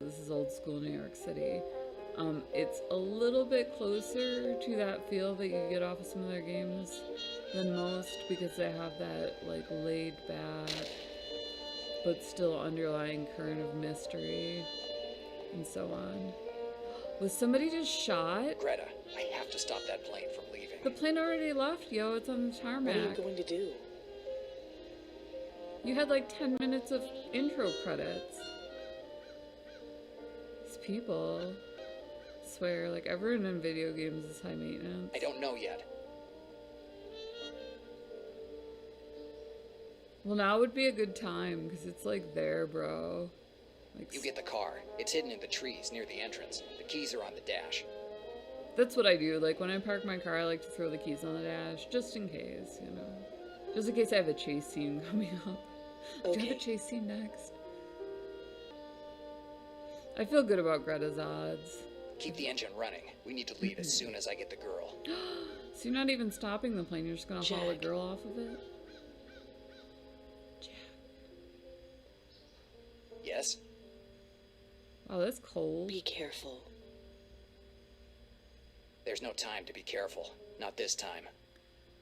This is old school New York City. It's a little bit closer to that feel that you get off of some of their games than most because they have that like laid back but still underlying current of mystery and so on. Was somebody just shot? Greta, I have to stop that plane from leaving. The plane already left, yo. It's on the tarmac. What are you going to do? You had like 10 minutes of intro credits. These people, I swear, like everyone in video games is high maintenance. I don't know yet. Well, now would be a good time because it's like there, bro. Like, You get the car. It's hidden in the trees near the entrance. The keys are on the dash. that's what I do. Like when I park my car, I like to throw the keys on the dash just in case, you know. Just in case I have a chase scene coming up. Do you have a chase scene next? I feel good about Greta's odds. Keep the engine running. We need to leave as soon as I get the girl. So you're not even stopping the plane, you're just gonna haul a Jack. girl off of it? Jack. Yes? Wow, that's cold. Be careful. There's no time to be careful. Not this time.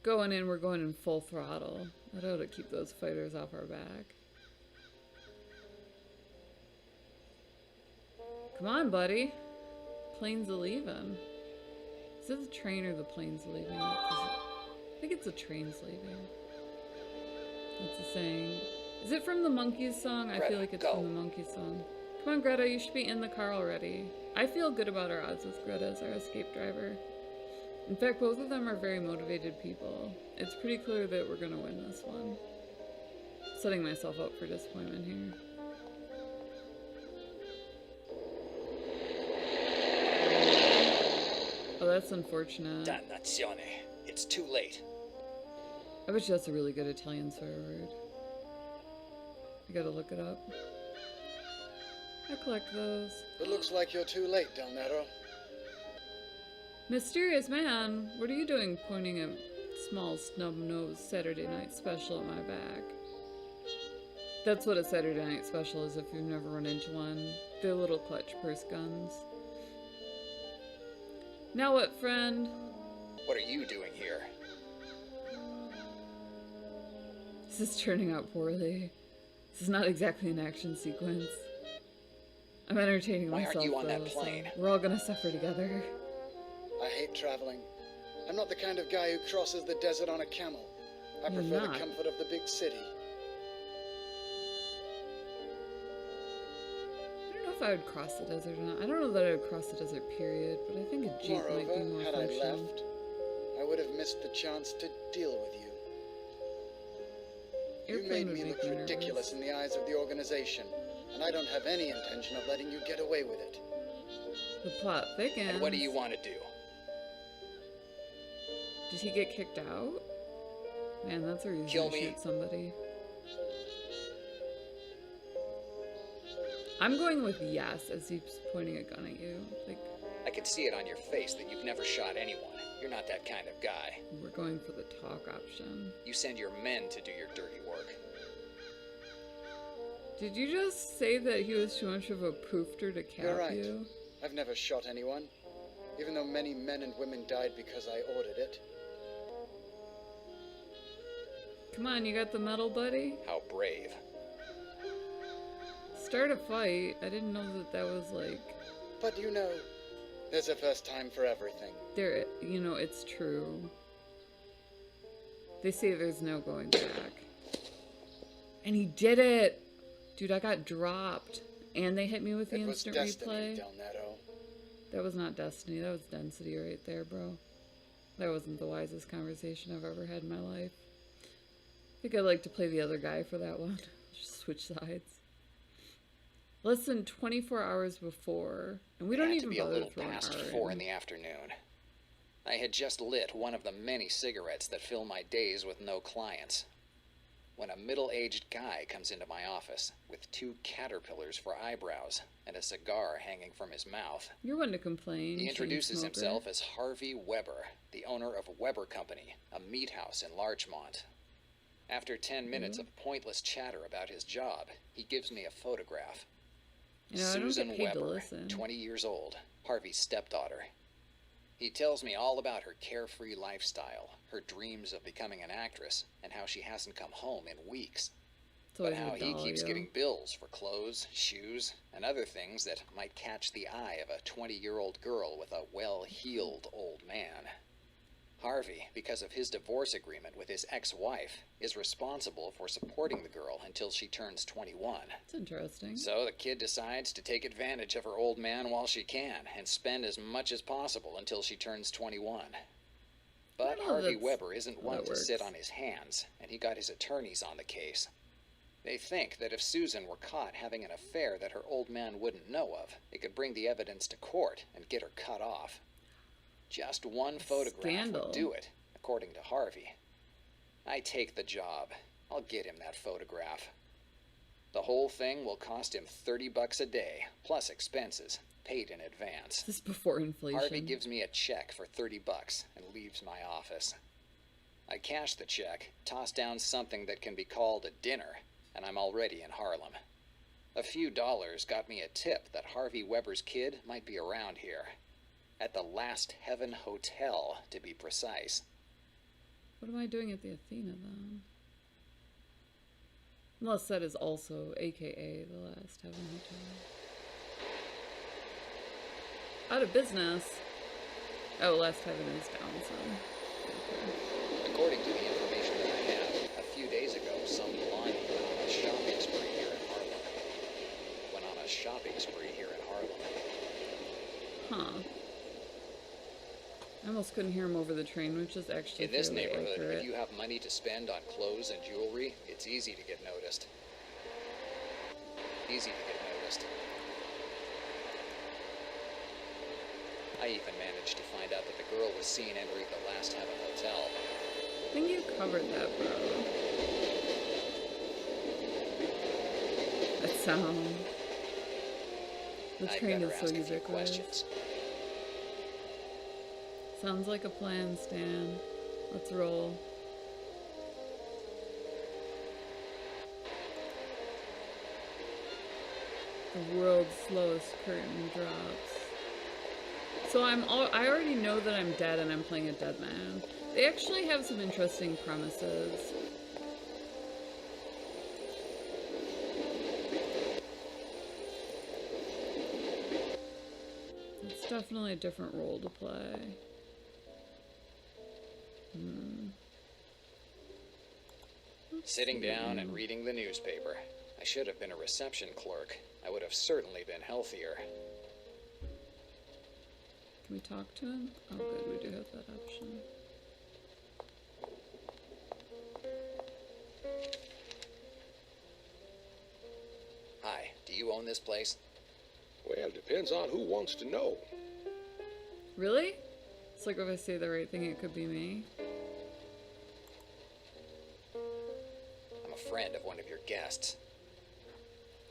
Going in, we're going in full throttle. That ought to keep those fighters off our back. Come on, buddy. Plane's a-leaving. Is it the train or the plane's leaving? I think it's the train's leaving. That's the saying. Is it from the Monkeys song? I feel like it's go. from the Monkeys song. Come on, Greta, you should be in the car already. I feel good about our odds with Greta as our escape driver. In fact, both of them are very motivated people. It's pretty clear that we're gonna win this one. Setting myself up for disappointment here. Oh, that's unfortunate. Dannazione. It's too late. I bet you that's a really good Italian swear word. I gotta look it up. I collect those. It looks like you're too late, Del Nero. Mysterious man, what are you doing pointing a small snub-nosed Saturday night special at my back? That's what a Saturday night special is if you've never run into one. They're little clutch purse guns. Now what, friend? What are you doing here? This is turning out poorly. This is not exactly an action sequence. I'm entertaining Why myself, aren't you on that though, so plane? we're all gonna suffer together. I hate traveling. I'm not the kind of guy who crosses the desert on a camel. I You're prefer not. the comfort of the big city. I don't know if I would cross the desert or not. I don't know that I would cross the desert, period, but I think a Jeep might be Moreover, more had I functional. left, I would have missed the chance to deal with you. You Airplane made would me make look me ridiculous in the eyes of the organization, and I don't have any intention of letting you get away with it. The plot thickens. And what do you want to do? Did he get kicked out? Man, that's a reason Kill to me. shoot somebody. I'm going with yes as he's pointing a gun at you. Like, I can see it on your face that you've never shot anyone. You're not that kind of guy. we're going for the talk option. You send your men to do your dirty work. Did you just say that he was too much of a poofter to cap You're right. you? I've never shot anyone, even though many men and women died because I ordered it. Come on, you got the medal, buddy? How brave. Start a fight. I didn't know that that was like... But you know, there's a first time for everything. There, you know, it's true. They say there's no going back. And he did it! Dude, I got dropped. And they hit me with the It was instant destiny, replay. Del Nero. That was not destiny, that was density right there, bro. That wasn't the wisest conversation I've ever had in my life. I think I'd like to play the other guy for that one. Just switch sides. Less than 24 hours before, and we don't Had even to be a bother little throwing past R 4 in in. the afternoon. I had just lit one of the many cigarettes that fill my days with no clients, when a middle-aged guy comes into my office with 2 caterpillars for eyebrows and a cigar hanging from his mouth. You're one to complain. He chain introduces smoker. himself as Harvey Weber, the owner of Weber Company, a meat house in Larchmont. After 10 minutes of pointless chatter about his job, he gives me a photograph. You know, I don't Susan get paid to Weber, listen. 20 years old, Harvey's stepdaughter. He tells me all about her carefree lifestyle, her dreams of becoming an actress, and how she hasn't come home in weeks. It's But always how a he doll, keeps yo. getting bills for clothes, shoes, and other things that might catch the eye of a 20-year-old girl with a well-heeled old man. Harvey, because of his divorce agreement with his ex-wife, is responsible for supporting the girl until she turns 21. It's interesting. So the kid decides to take advantage of her old man while she can and spend as much as possible until she turns 21. But Oh, Harvey that's Weber isn't how one that to sit works. on his hands, and he got his attorneys on the case. They think that if Susan were caught having an affair that her old man wouldn't know of, it could bring the evidence to court and get her cut off. Just one photograph Scandal. would do it, according to Harvey. I take the job. I'll get him that photograph. The whole thing will cost him $30 a day, plus expenses, paid in advance. This is before inflation. Harvey gives me a check for $30 and leaves my office. I cash the check, toss down something that can be called a dinner, and I'm already in Harlem. A few dollars got me a tip that Harvey Weber's kid might be around here. At the Last Heaven Hotel, to be precise. What am I doing at the Athena then? Unless that is also AKA the Last Heaven Hotel. Out of business. Oh, Last Heaven is down some. Okay. According to the information that I have, a few days ago, some blondie went on a shopping spree here in Harlem. Huh. I almost couldn't hear him over the train, which is actually In this fairly neighborhood, accurate. if you have money to spend on clothes and jewelry, it's easy to get noticed. I even managed to find out that the girl was seen entering the Last Heaven Hotel. I think you covered that, bro. That sound. The I'd train better is so ask a few ubiquitous. questions. Sounds like a plan, Stan. Let's roll. The world's slowest curtain drops. So I already know that I'm dead and I'm playing a dead man. They actually have some interesting premises. It's definitely a different role to play. Sitting down and reading the newspaper. I should have been a reception clerk. I would have certainly been healthier. Can we talk to him? Oh good, we do have that option. Hi, do you own this place? Well, it depends on who wants to know. Really? It's like if I say the right thing, it could be me. I'm a friend of one of your guests.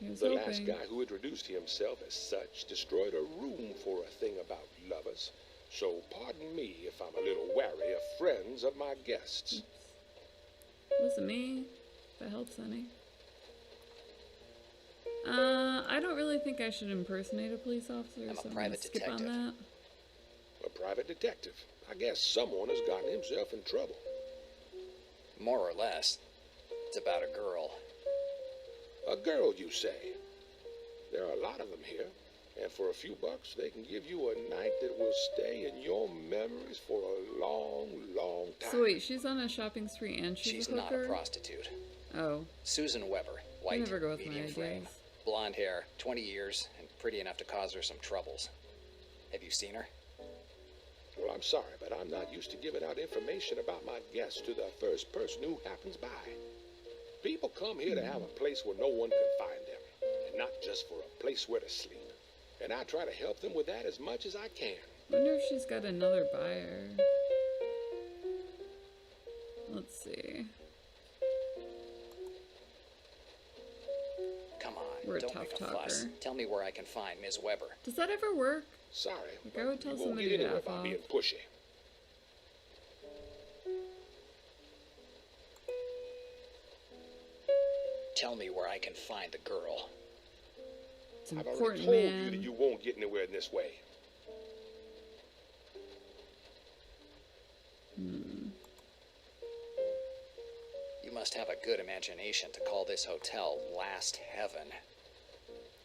He was The hoping. last guy who introduced himself as such destroyed a room for a thing about lovers. So pardon me if I'm a little wary of friends of my guests. Wasn't me. If it helps any. I don't really think I should impersonate a police officer, I'm a so I'm gonna private skip detective. on that. A private detective. I guess someone has gotten himself in trouble. More or less. It's about a girl. A girl, you say? There are a lot of them here. And for a few bucks, they can give you a night that will stay in your memories for a long, long time. So wait, she's on a shopping spree and she's a not hooker? a prostitute. Oh, Susan Weber, I white, never go with my medium frame, ideas. blonde hair, 20 years, and pretty enough to cause her some troubles. Have you seen her? Well, I'm sorry, but I'm not used to giving out information about my guests to the first person who happens by. People come here to have a place where no one can find them, and not just for a place where to sleep. And I try to help them with that as much as I can. Wonder if she's got another buyer. Let's see. Come on, We're a don't tough make a fuss. talker. Tell me where I can find Ms. Weber. Does that ever work? Sorry, Like, I would tell you won't somebody get to anywhere F by off. being pushy. Tell me where I can find the girl. It's I've already important, told you man. that you won't get anywhere in this way. You must have a good imagination to call this hotel Last Heaven.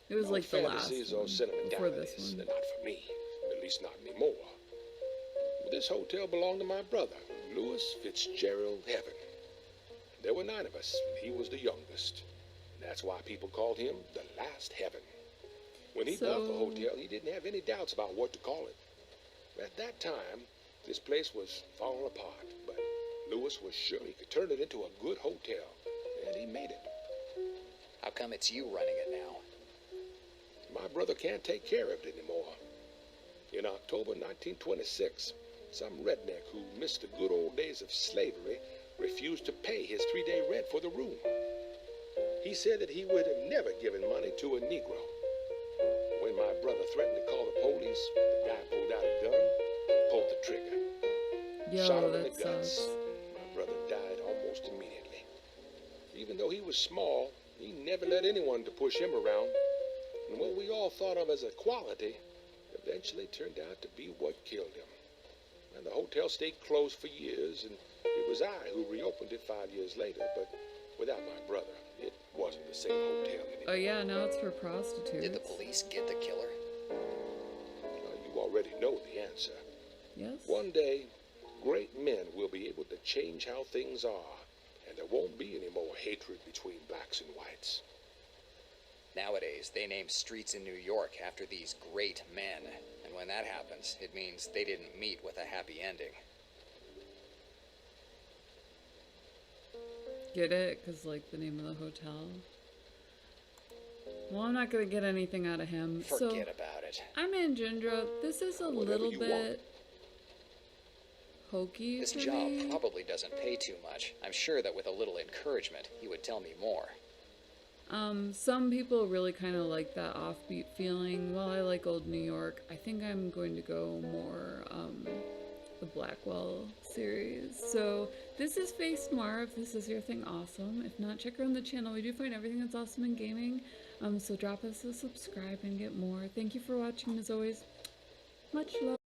It was No like the last fantasies or one, before this sentimentalities. one. They're not for me. At least not anymore. This hotel belonged to my brother, Louis Fitzgerald Heaven. There were 9 of us, and he was the youngest. And that's why people called him the Last Heaven. When he bought the hotel, he didn't have any doubts about what to call it. At that time, this place was falling apart, but Louis was sure he could turn it into a good hotel, and he made it. How come it's you running it now? My brother can't take care of it anymore. In October 1926, some redneck who missed the good old days of slavery refused to pay his 3-day rent for the room. He said that he would have never given money to a Negro. When my brother threatened to call the police, the guy pulled out a gun and pulled the trigger. Shot Yo, him in that the guts. sucks. My brother died almost immediately. Even though he was small, he never let anyone to push him around. And what we all thought of as a quality eventually turned out to be what killed him. And the hotel stayed closed for years, and it was I who reopened it 5 years later. But without my brother, it wasn't the same hotel anymore. Oh yeah, now it's for prostitutes. Did the police get the killer? You already know the answer. Yes. One day, great men will be able to change how things are, and there won't be any more hatred between blacks and whites. Nowadays, they name streets in New York after these great men. And when that happens, it means they didn't meet with a happy ending. Get it? Because, like, the name of the hotel. Well, I'm not going to get anything out of him. Forget about it. I'm Anjindra. This is a Whatever little you bit want. hokey This for job me. probably doesn't pay too much. I'm sure that with a little encouragement, he would tell me more. Some people really kind of like that offbeat feeling. While I like old New York, I think I'm going to go more, the Blackwell series. So this is Face Noir. If this is your thing, awesome. If not, check around the channel. We do find everything that's awesome in gaming. So drop us a subscribe and get more. Thank you for watching as always. Much love.